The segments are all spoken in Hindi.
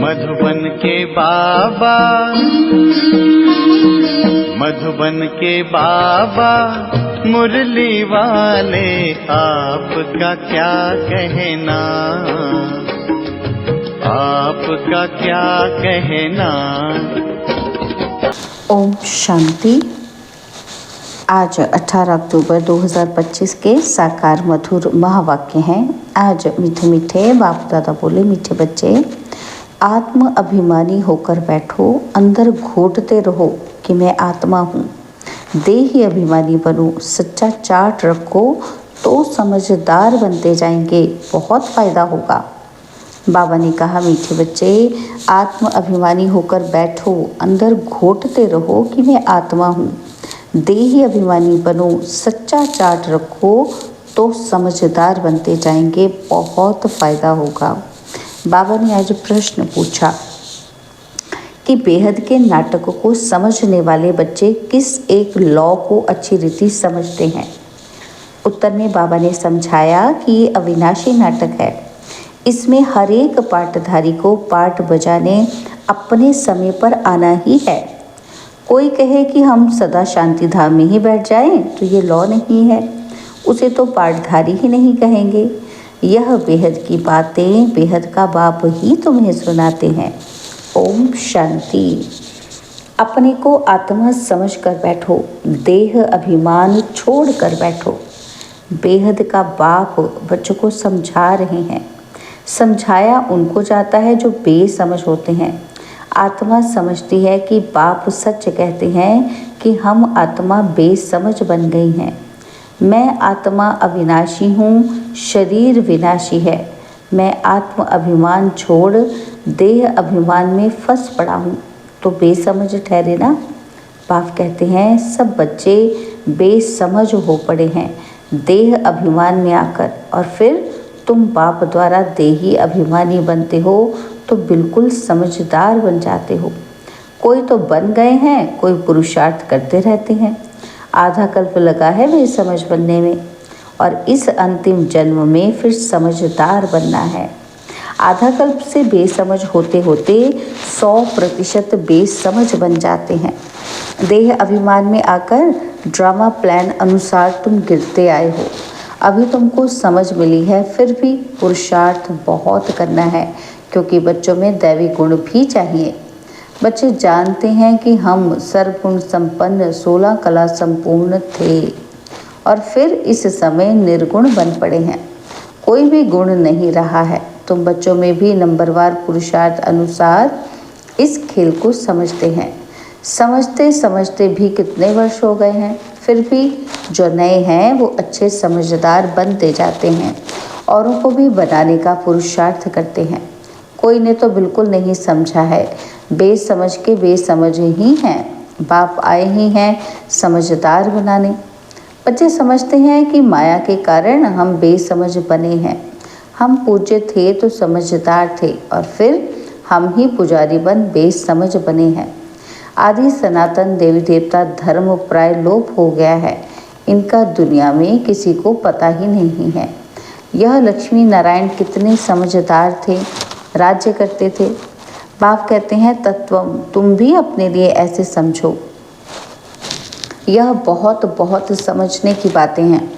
मधुबन के बाबा, मधुबन के बाबा मुरली वाले, आपका क्या कहना, आपका क्या कहना। ओम शांति। आज 18 अक्टूबर 2025 के साकार मधुर महावाक्य हैं। आज मीठे मीठे बाप दादा बोले, मीठे बच्चे आत्म अभिमानी होकर बैठो, अंदर घोटते रहो कि मैं आत्मा हूँ। देही अभिमानी बनो, सच्चा चार्ट रखो तो समझदार बनते जाएंगे, बहुत फायदा होगा। बाबा ने कहा, मीठे बच्चे आत्म अभिमानी होकर बैठो, अंदर घोटते रहो कि मैं आत्मा हूँ। देही अभिमानी बनो, सच्चा चार्ट रखो तो समझदार बनते जाएंगे, बहुत फायदा होगा। बाबा ने आज प्रश्न पूछा कि बेहद के नाटकों को समझने वाले बच्चे किस एक लॉ को अच्छी रीति समझते हैं। उत्तर में बाबा ने समझाया कि ये अविनाशी नाटक है। इसमें हर एक पाठधारी को पाठ बजाने अपने समय पर आना ही है। कोई कहे कि हम सदा शांति धाम में ही बैठ जाएं, तो ये लॉ नहीं है, उसे तो पाठधारी ही नहीं कहेंगे। यह बेहद की बातें बेहद का बाप ही तुम्हें सुनाते हैं। ओम शांति। अपने को आत्मा समझ कर बैठो, देह अभिमान छोड़ कर बैठो। बेहद का बाप बच्चों को समझा रहे हैं। समझाया उनको जाता है जो बेसमझ होते हैं। आत्मा समझती है कि बाप सच कहते हैं कि हम आत्मा बेसमझ बन गई हैं। मैं आत्मा अविनाशी हूँ, शरीर विनाशी है। मैं आत्म अभिमान छोड़ देह अभिमान में फंस पड़ा हूँ, तो बेसमझ ठहरे ना। बाप कहते हैं सब बच्चे बेसमझ हो पड़े हैं देह अभिमान में आकर, और फिर तुम बाप द्वारा देही अभिमानी बनते हो तो बिल्कुल समझदार बन जाते हो। कोई तो बन गए हैं, कोई पुरुषार्थ करते रहते हैं। आधा कल्प लगा है बेसमझ बनने में, और इस अंतिम जन्म में फिर समझदार बनना है। आधा कल्प से बेसमझ होते होते 100% बेसमझ बन जाते हैं। देह अभिमान में आकर ड्रामा प्लान अनुसार तुम गिरते आए हो। अभी तुमको समझ मिली है, फिर भी पुरुषार्थ बहुत करना है, क्योंकि बच्चों में दैवी गुण भी चाहिए। बच्चे जानते हैं कि हम सर्वगुण संपन्न 16 कला संपूर्ण थे, और फिर इस समय निर्गुण बन पड़े हैं। कोई भी गुण नहीं रहा है। तुम बच्चों में भी नंबरवार पुरुषार्थ अनुसार इस खेल को समझते हैं। समझते समझते भी कितने वर्ष हो गए हैं, फिर भी जो नए हैं वो अच्छे समझदार बनते जाते हैं, औरों को भी बनाने का पुरुषार्थ करते हैं। कोई ने तो बिल्कुल नहीं समझा है, बेसमझ के बेसमझ ही हैं। बाप आए ही हैं समझदार बनाने। बच्चे समझते हैं कि माया के कारण हम बेसमझ बने हैं। हम पूज्य थे तो समझदार थे, और फिर हम ही पुजारी बन बेसमझ बने हैं। आदि सनातन देवी देवता धर्म प्राय लोप हो गया है। इनका दुनिया में किसी को पता ही नहीं है। यह लक्ष्मी नारायण कितने समझदार थे, राज्य करते थे। बाप कहते हैं तत्वम, तुम भी अपने लिए ऐसे समझो। यह बहुत बहुत समझने की बातें हैं।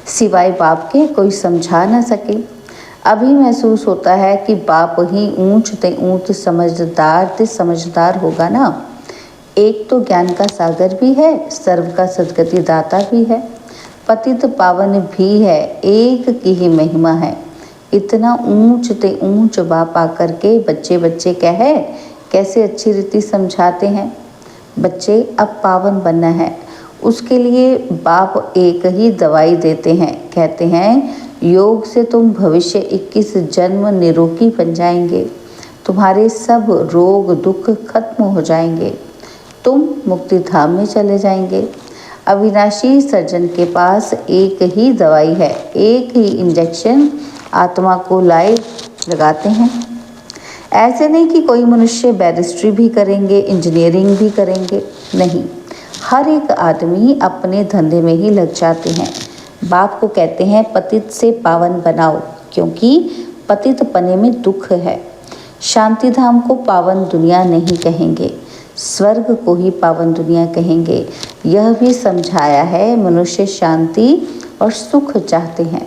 सिवाय बाप के कोई समझा न सके। अभी महसूस होता है कि बाप ही ऊंच ते ऊंच समझदार ते समझदार होगा ना। एक तो ज्ञान का सागर भी है, सर्व का सदगति दाता भी है, पतित पावन भी है, एक की ही महिमा है। इतना ऊंच ते ऊंच बाप आकर के बच्चे बच्चे कहे, कैसे अच्छी रीति समझाते हैं। बच्चे अब पावन बनना है, उसके लिए बाप एक ही दवाई देते हैं। कहते हैं योग से तुम भविष्य 21 जन्म निरोगी बन जाएंगे। तुम्हारे सब रोग दुख खत्म हो जाएंगे। तुम मुक्ति धाम में चले जाएंगे। अविनाशी सर्जन के पास एक ही दवाई है, एक ही इंजेक्शन आत्मा को लाए लगाते हैं। ऐसे नहीं कि कोई मनुष्य बैरिस्ट्री भी करेंगे, इंजीनियरिंग भी करेंगे, नहीं। हर एक आदमी अपने धंधे में ही लग जाते हैं। बाप को कहते हैं पतित से पावन बनाओ, क्योंकि पतित पने में दुख है। शांति धाम को पावन दुनिया नहीं कहेंगे, स्वर्ग को ही पावन दुनिया कहेंगे। यह भी समझाया है मनुष्य शांति और सुख चाहते हैं।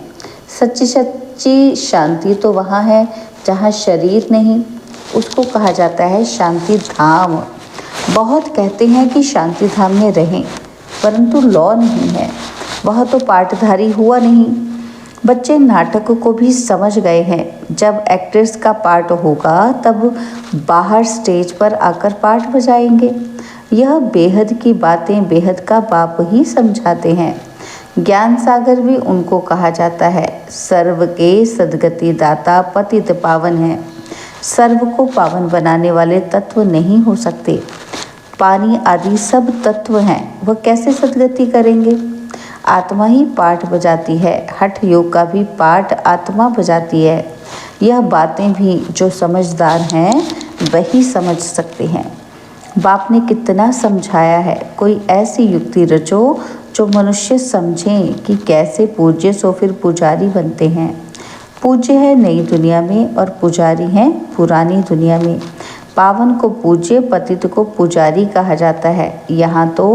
सच्ची सच्ची शांति तो वहाँ है जहाँ शरीर नहीं, उसको कहा जाता है शांति धाम। बहुत कहते हैं कि शांति धाम में रहें, परंतु लौ नहीं है, वह तो पाठधारी हुआ नहीं। बच्चे नाटक को भी समझ गए हैं। जब एक्ट्रेस का पार्ट होगा तब बाहर स्टेज पर आकर पाठ बजाएंगे। यह बेहद की बातें बेहद का बाप ही समझाते हैं। ज्ञान सागर भी उनको कहा जाता है। सर्व के सद्गति दाता पतित पावन है। सर्व को पावन बनाने वाले तत्व नहीं हो सकते। पानी आदि सब तत्व हैं, वह कैसे सद्गति करेंगे? आत्मा ही पाठ बजाती है। हठ योग का भी पाठ आत्मा बजाती है। यह बातें भी जो समझदार हैं वही समझ सकते हैं। बाप ने कितना समझाया है। कोई ऐसी युक्ति रचो जो मनुष्य समझें कि कैसे पूज्य सो फिर पुजारी बनते हैं। पूज्य है नई दुनिया में और पुजारी हैं पुरानी दुनिया में। पावन को पूज्य, पतित को पुजारी कहा जाता है। यहाँ तो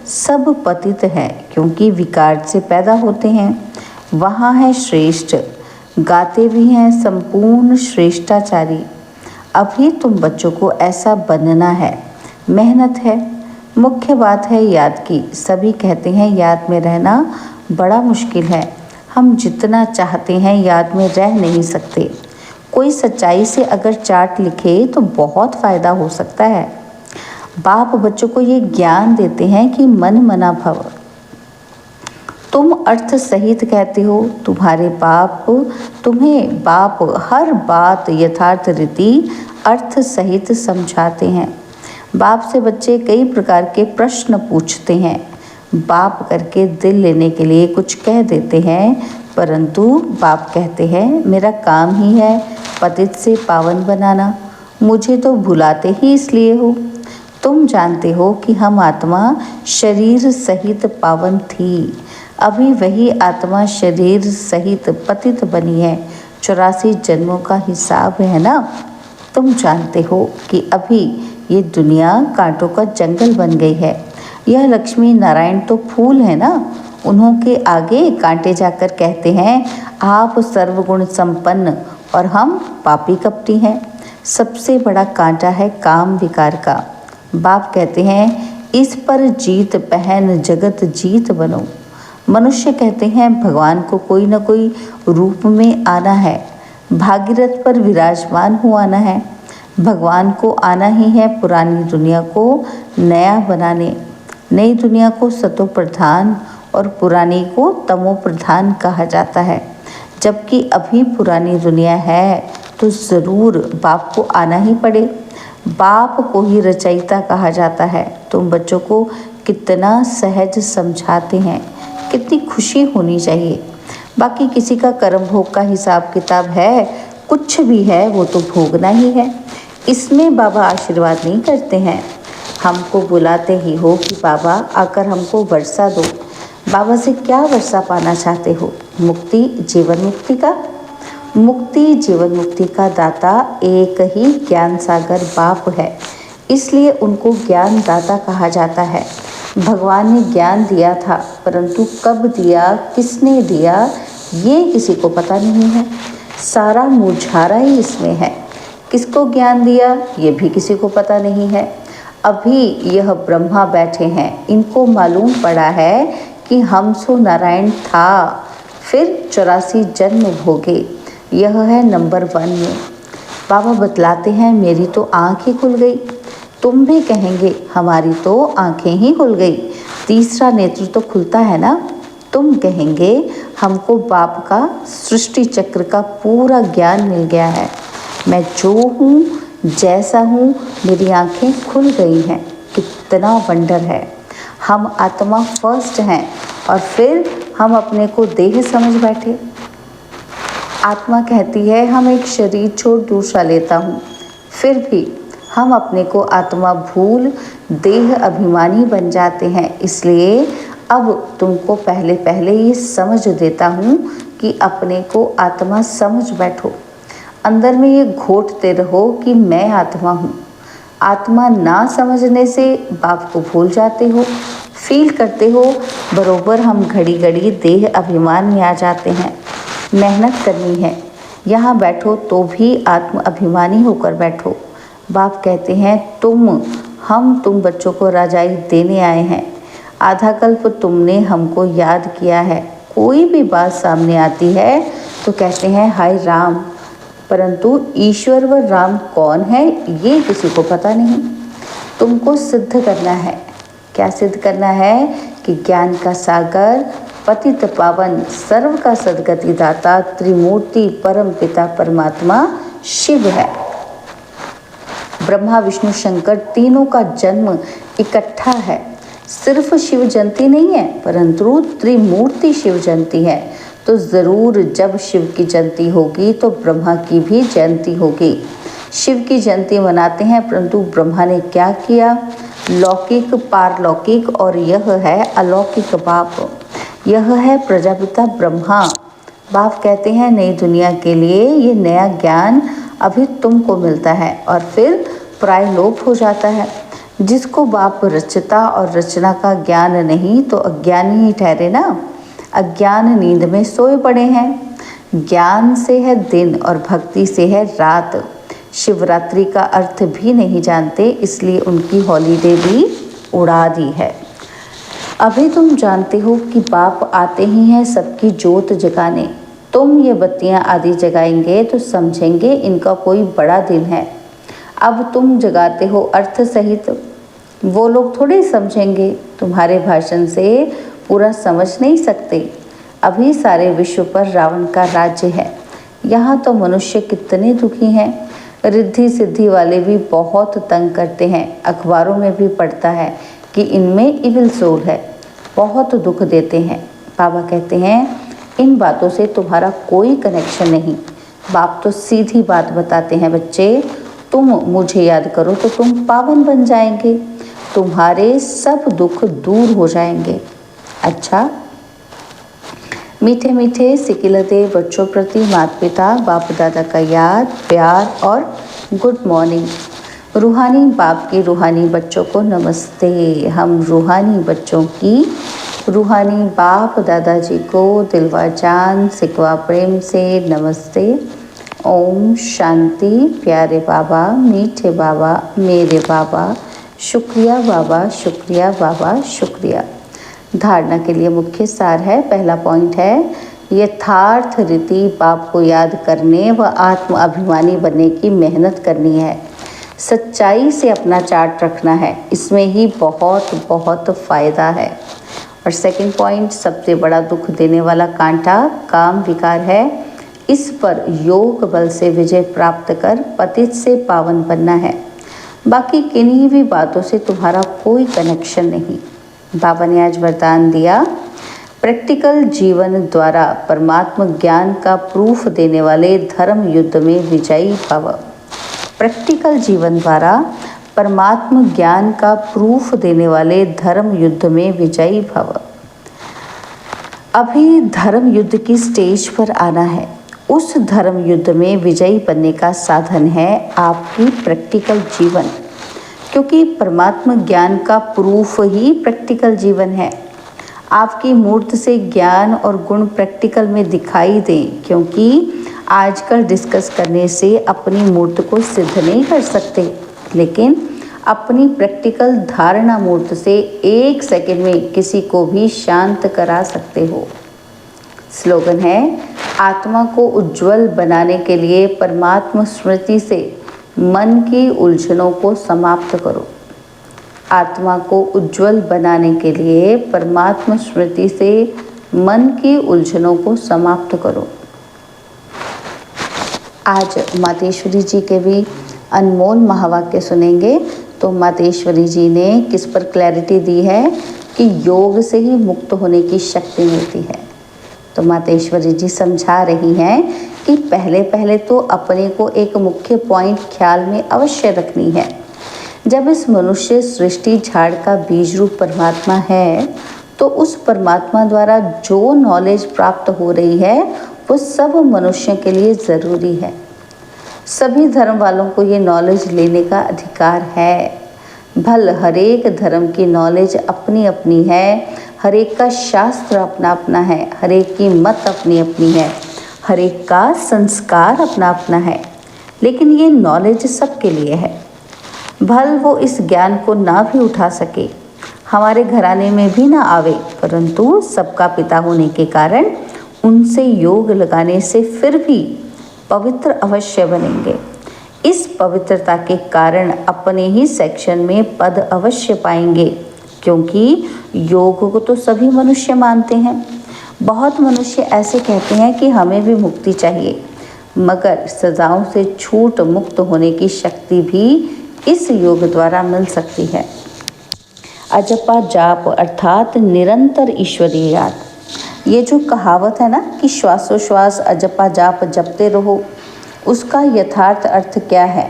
सब पतित हैं क्योंकि विकार से पैदा होते हैं। वहाँ है श्रेष्ठ, गाते भी हैं संपूर्ण श्रेष्ठाचारी। अभी तुम बच्चों को ऐसा बनना है। मेहनत है, मुख्य बात है याद की। सभी कहते हैं याद में रहना बड़ा मुश्किल है। हम जितना चाहते हैं याद में रह नहीं सकते। कोई सच्चाई से अगर चार्ट लिखे तो बहुत फ़ायदा हो सकता है। बाप बच्चों को ये ज्ञान देते हैं कि मन मना भव। तुम अर्थ सहित कहते हो, तुम्हारे बाप तुम्हें बाप हर बात यथार्थ रीति अर्थ सहित समझाते हैं। बाप से बच्चे कई प्रकार के प्रश्न पूछते हैं। बाप करके दिल लेने के लिए कुछ कह देते हैं, परंतु बाप कहते हैं मेरा काम ही है पतित से पावन बनाना। मुझे तो भुलाते ही इसलिए हो। तुम जानते हो कि हम आत्मा शरीर सहित पावन थी। अभी वही आत्मा शरीर सहित पतित बनी है। 84 जन्मों का हिसाब है ना। तुम जानते हो कि अभी ये दुनिया कांटों का जंगल बन गई है। यह लक्ष्मी नारायण तो फूल है ना, उन्हों के आगे कांटे जाकर कहते हैं आप सर्वगुण संपन्न और हम पापी कपटी हैं। सबसे बड़ा कांटा है काम विकार का। बाप कहते हैं इस पर जीत पहन जगत जीत बनो। मनुष्य कहते हैं भगवान को कोई न कोई रूप में आना है, भागीरथ पर विराजमान हो आना है। भगवान को आना ही है पुरानी दुनिया को नया बनाने। नई दुनिया को सतो प्रधान और पुरानी को तमो प्रधान कहा जाता है। जबकि अभी पुरानी दुनिया है तो ज़रूर बाप को आना ही पड़े। बाप को ही रचयिता कहा जाता है। तुम बच्चों को कितना सहज समझाते हैं, कितनी खुशी होनी चाहिए। बाकी किसी का कर्म भोग का हिसाब किताब है, कुछ भी है वो तो भोगना ही है। इसमें बाबा आशीर्वाद नहीं करते हैं। हमको बुलाते ही हो कि बाबा आकर हमको वर्षा दो। बाबा से क्या वर्षा पाना चाहते हो? मुक्ति, जीवन मुक्ति का। मुक्ति जीवन मुक्ति का दाता एक ही ज्ञान सागर बाप है, इसलिए उनको ज्ञान दाता कहा जाता है। भगवान ने ज्ञान दिया था, परंतु कब दिया, किसने दिया, ये किसी को पता नहीं है। सारा मुझारा ही इसमें है। किसको ज्ञान दिया ये भी किसी को पता नहीं है। अभी यह ब्रह्मा बैठे हैं, इनको मालूम पड़ा है कि हमसो नारायण था, फिर 84 जन्म भोगे। यह है नंबर 1 में। बाबा बतलाते हैं मेरी तो आँख ही खुल गई। तुम भी कहेंगे हमारी तो आँखें ही खुल गई। तीसरा नेत्र तो खुलता है ना। तुम कहेंगे हमको बाप का सृष्टि चक्र का पूरा ज्ञान मिल गया है। मैं जो हूँ जैसा हूँ मेरी आँखें खुल गई हैं। कितना वंडर है। हम आत्मा फर्स्ट हैं और फिर हम अपने को देह समझ बैठे। आत्मा कहती है हम एक शरीर छोड़ दूसरा लेता हूँ, फिर भी हम अपने को आत्मा भूल देह अभिमानी बन जाते हैं। इसलिए अब तुमको पहले पहले ये समझ देता हूँ कि अपने को आत्मा समझ बैठो। अंदर में ये घोटते रहो कि मैं आत्मा हूँ। आत्मा ना समझने से बाप को भूल जाते हो, फील करते हो बरोबर हम घड़ी घड़ी देह अभिमान में आ जाते हैं। मेहनत करनी है, यहाँ बैठो तो भी आत्म अभिमानी होकर बैठो। बाप कहते हैं तुम बच्चों को राजाई देने आए हैं। आधा कल्प तुमने हमको याद किया है। कोई भी बात सामने आती है तो कहते हैं हाय राम, परंतु ईश्वर व राम कौन है ये किसी को पता नहीं। तुमको सिद्ध करना है। क्या सिद्ध करना है? कि ज्ञान का सागर, पतित पावन, सर्व का सद्गति दाता, त्रिमूर्ति परम पिता परमात्मा शिव है। ब्रह्मा विष्णु शंकर तीनों का जन्म इकट्ठा है। सिर्फ शिव जयंती नहीं है, परंतु त्रिमूर्ति शिव जयंती है। तो ज़रूर जब शिव की जयंती होगी तो ब्रह्मा की भी जयंती होगी। शिव की जयंती मनाते हैं, परंतु ब्रह्मा ने क्या किया? लौकिक, पारलौकिक और यह है अलौकिक बाप। यह है प्रजापिता ब्रह्मा। बाप कहते हैं नई दुनिया के लिए ये नया ज्ञान अभी तुमको मिलता है और फिर प्रायलोप हो जाता है। जिसको बाप रचता और रचना का ज्ञान नहीं तो अज्ञानी ही ठहरे ना। अज्ञान नींद में सोए पड़े हैं। ज्ञान से है दिन और भक्ति से है रात। शिवरात्रि का अर्थ भी नहीं जानते, इसलिए उनकी हॉलीडे भी उड़ा दी है। अभी तुम जानते हो कि बाप आते ही हैं सबकी जोत जगाने। तुम ये बत्तियां आदि जगाएंगे तो समझेंगे इनका कोई बड़ा दिन है। अब तुम जगाते हो अर्थ सहित, वो लोग थोड़े समझेंगे। तुम्हारे भाषण से पूरा समझ नहीं सकते। अभी सारे विश्व पर रावण का राज्य है। यहाँ तो मनुष्य कितने दुखी हैं। रिद्धि सिद्धि वाले भी बहुत तंग करते हैं। अखबारों में भी पढ़ता है कि इनमें इविल सोल है, बहुत दुख देते हैं। बाबा कहते हैं इन बातों से तुम्हारा कोई कनेक्शन नहीं। बाप तो सीधी बात बताते हैं, बच्चे तुम मुझे याद करो तो तुम पावन बन जाएंगे, तुम्हारे सब दुख दूर हो जाएंगे। अच्छा, मीठे मीठे सिकिलते बच्चों प्रति माता पिता बाप दादा का याद, प्यार और गुड मॉर्निंग। रूहानी बाप के रूहानी बच्चों को नमस्ते। हम रूहानी बच्चों की रूहानी बाप दादाजी को दिलवा जान सिकवा प्रेम से नमस्ते। ओम शांति। प्यारे बाबा, मीठे बाबा, मेरे बाबा, शुक्रिया बाबा, शुक्रिया बाबा, शुक्रिया। धारणा के लिए मुख्य सार है। पहला पॉइंट है यथार्थ रीति बाप को याद करने व आत्म अभिमानी बनने की मेहनत करनी है। सच्चाई से अपना चार्ट रखना है, इसमें ही बहुत बहुत फ़ायदा है। और सेकंड पॉइंट, सबसे बड़ा दुख देने वाला कांटा काम विकार है। इस पर योग बल से विजय प्राप्त कर पतित से पावन बनना है। बाकी किन्हीं भी बातों से तुम्हारा कोई कनेक्शन नहीं। बाबा ने आज वरदान दिया, प्रैक्टिकल जीवन द्वारा परमात्मा ज्ञान का प्रूफ देने वाले धर्म युद्ध में विजयी भव। प्रैक्टिकल जीवन द्वारा परमात्मा ज्ञान का प्रूफ देने वाले धर्म युद्ध में विजयी भव। अभी धर्म युद्ध की स्टेज पर आना है। उस धर्म युद्ध में विजयी बनने का साधन है आपकी प्रैक्टिकल जीवन, क्योंकि परमात्मा ज्ञान का प्रूफ ही प्रैक्टिकल जीवन है। आपकी मूर्त से ज्ञान और गुण प्रैक्टिकल में दिखाई दें, क्योंकि आजकल डिस्कस करने से अपनी मूर्त को सिद्ध नहीं कर सकते, लेकिन अपनी प्रैक्टिकल धारणा मूर्त से 1 सेकंड में किसी को भी शांत करा सकते हो। स्लोगन है, आत्मा को उज्जवल बनाने के लिए परमात्मा स्मृति से मन की उलझनों को समाप्त करो। आत्मा को उज्जवल बनाने के लिए परमात्मा स्मृति से मन की उलझनों को समाप्त करो। आज मातेश्वरी जी के भी अनमोल महावाक्य सुनेंगे। तो मातेश्वरी जी ने किस पर क्लैरिटी दी है कि योग से ही मुक्त होने की शक्ति मिलती है। तो मातेश्वरी जी समझा रही हैं कि पहले पहले तो अपने को एक मुख्य पॉइंट ख्याल में अवश्य रखनी है। जब इस मनुष्य सृष्टि झाड़ का बीज रूप परमात्मा है, तो उस परमात्मा द्वारा जो नॉलेज प्राप्त हो रही है वो सब मनुष्यों के लिए ज़रूरी है। सभी धर्म वालों को ये नॉलेज लेने का अधिकार है। भल हर एक धर्म की नॉलेज अपनी अपनी है, हर एक का शास्त्र अपना अपना है, हर एक की मत अपनी अपनी है, हर एक का संस्कार अपना अपना है, लेकिन ये नॉलेज सबके लिए है। भल वो इस ज्ञान को ना भी उठा सके, हमारे घराने में भी ना आवे, परंतु सबका पिता होने के कारण उनसे योग लगाने से फिर भी पवित्र अवश्य बनेंगे। इस पवित्रता के कारण अपने ही सेक्शन में पद अवश्य पाएंगे, क्योंकि योग को तो सभी मनुष्य मानते हैं। बहुत मनुष्य ऐसे कहते हैं कि हमें भी मुक्ति चाहिए, मगर सजाओं से छूट मुक्त होने की शक्ति भी इस योग द्वारा मिल सकती है। अजपा जाप अर्थात निरंतर ईश्वरीय याद। ये जो कहावत है ना कि श्वासोश्वास अजपा जाप जपते रहो, उसका यथार्थ अर्थ क्या है?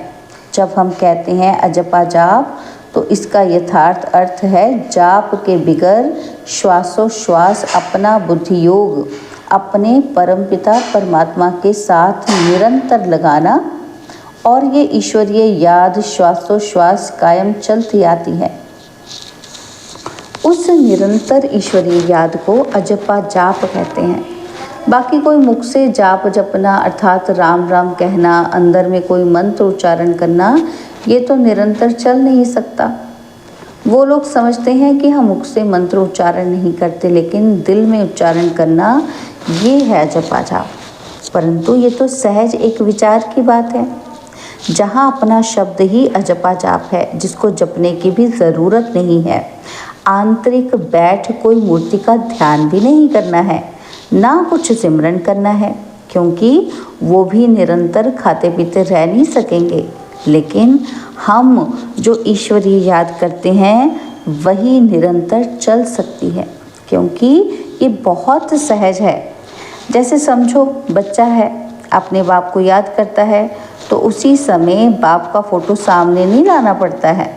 जब हम कहते हैं अजपा जाप, तो इसका यथार्थ अर्थ है जाप के बिगर श्वासोश्वास अपना बुद्धि योग अपने परमपिता परमात्मा के साथ निरंतर लगाना, और ये ईश्वरीय याद श्वासोश्वास कायम चलती आती है। उस निरंतर ईश्वरीय याद को अजपा जाप कहते हैं। बाकी कोई मुख से जाप जपना अर्थात राम राम कहना, अंदर में कोई मंत्र उच्चारण करना, ये तो निरंतर चल नहीं सकता। वो लोग समझते हैं कि हम मुख से मंत्र उच्चारण नहीं करते, लेकिन दिल में उच्चारण करना ये है अजपा जाप। परंतु ये तो सहज एक विचार की बात है। जहाँ अपना शब्द ही अजपा जाप है, जिसको जपने की भी ज़रूरत नहीं है। आंतरिक बैठ कोई मूर्ति का ध्यान भी नहीं करना है, ना कुछ सिमरन करना है, क्योंकि वो भी निरंतर खाते पीते रह नहीं सकेंगे। लेकिन हम जो ईश्वरीय याद करते हैं वही निरंतर चल सकती है, क्योंकि ये बहुत सहज है। जैसे समझो बच्चा है, अपने बाप को याद करता है, तो उसी समय बाप का फोटो सामने नहीं लाना पड़ता है,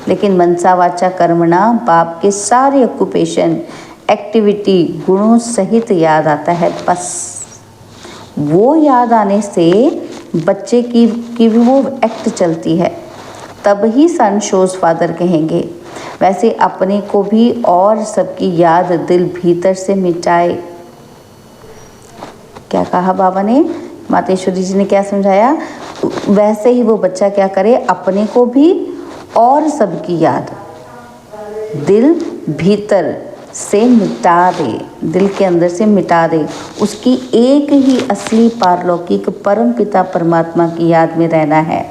लेकिन मनसा वाचा कर्मणा बाप के सारे ऑक्यूपेशन एक्टिविटी गुणों सहित याद आता है। बस वो याद आने से बच्चे की भी वो एक्ट चलती है, तब ही सन शोज फादर कहेंगे। वैसे अपने को भी और सबकी याद दिल भीतर से मिटाए। क्या कहा बाबा ने, मातेश्वरी जी ने क्या समझाया, वैसे ही वो बच्चा क्या करे, अपने को भी और सबकी याद दिल भीतर से मिटा दे, दिल के अंदर से मिटा दे। उसकी एक ही असली पारलौकिक परम पिता परमात्मा की याद में रहना है।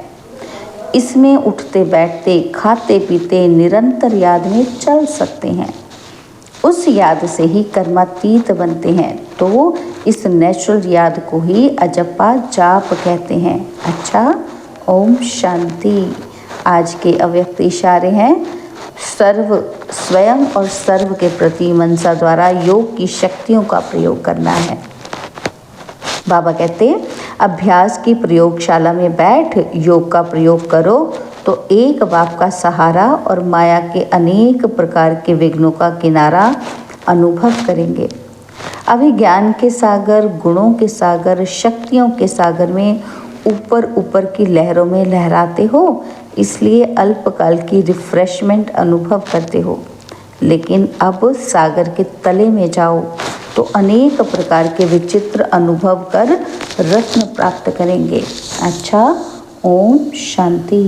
इसमें उठते बैठते खाते पीते निरंतर याद में चल सकते हैं। उस याद से ही कर्मातीत बनते हैं। तो इस नेचुरल याद को ही अजपा जाप कहते हैं। अच्छा, ओम शांति। आज के अव्यक्त इशारे हैं सर्व स्वयं और सर्व के प्रति मनसा द्वारा योग की शक्तियों का प्रयोग करना है। बाबा कहते अभ्यास की प्रयोगशाला में बैठ योग का प्रयोग करो तो एक बाप का सहारा और माया के अनेक प्रकार के विघ्नों का किनारा अनुभव करेंगे। अभी ज्ञान के सागर, गुणों के सागर, शक्तियों के सागर में ऊपर ऊपर की लहरों में लहराते हो, इसलिए अल्पकाल की रिफ्रेशमेंट अनुभव करते हो। लेकिन अब सागर के तले में जाओ तो अनेक प्रकार के विचित्र अनुभव कर रत्न प्राप्त करेंगे। अच्छा, ओम शांति।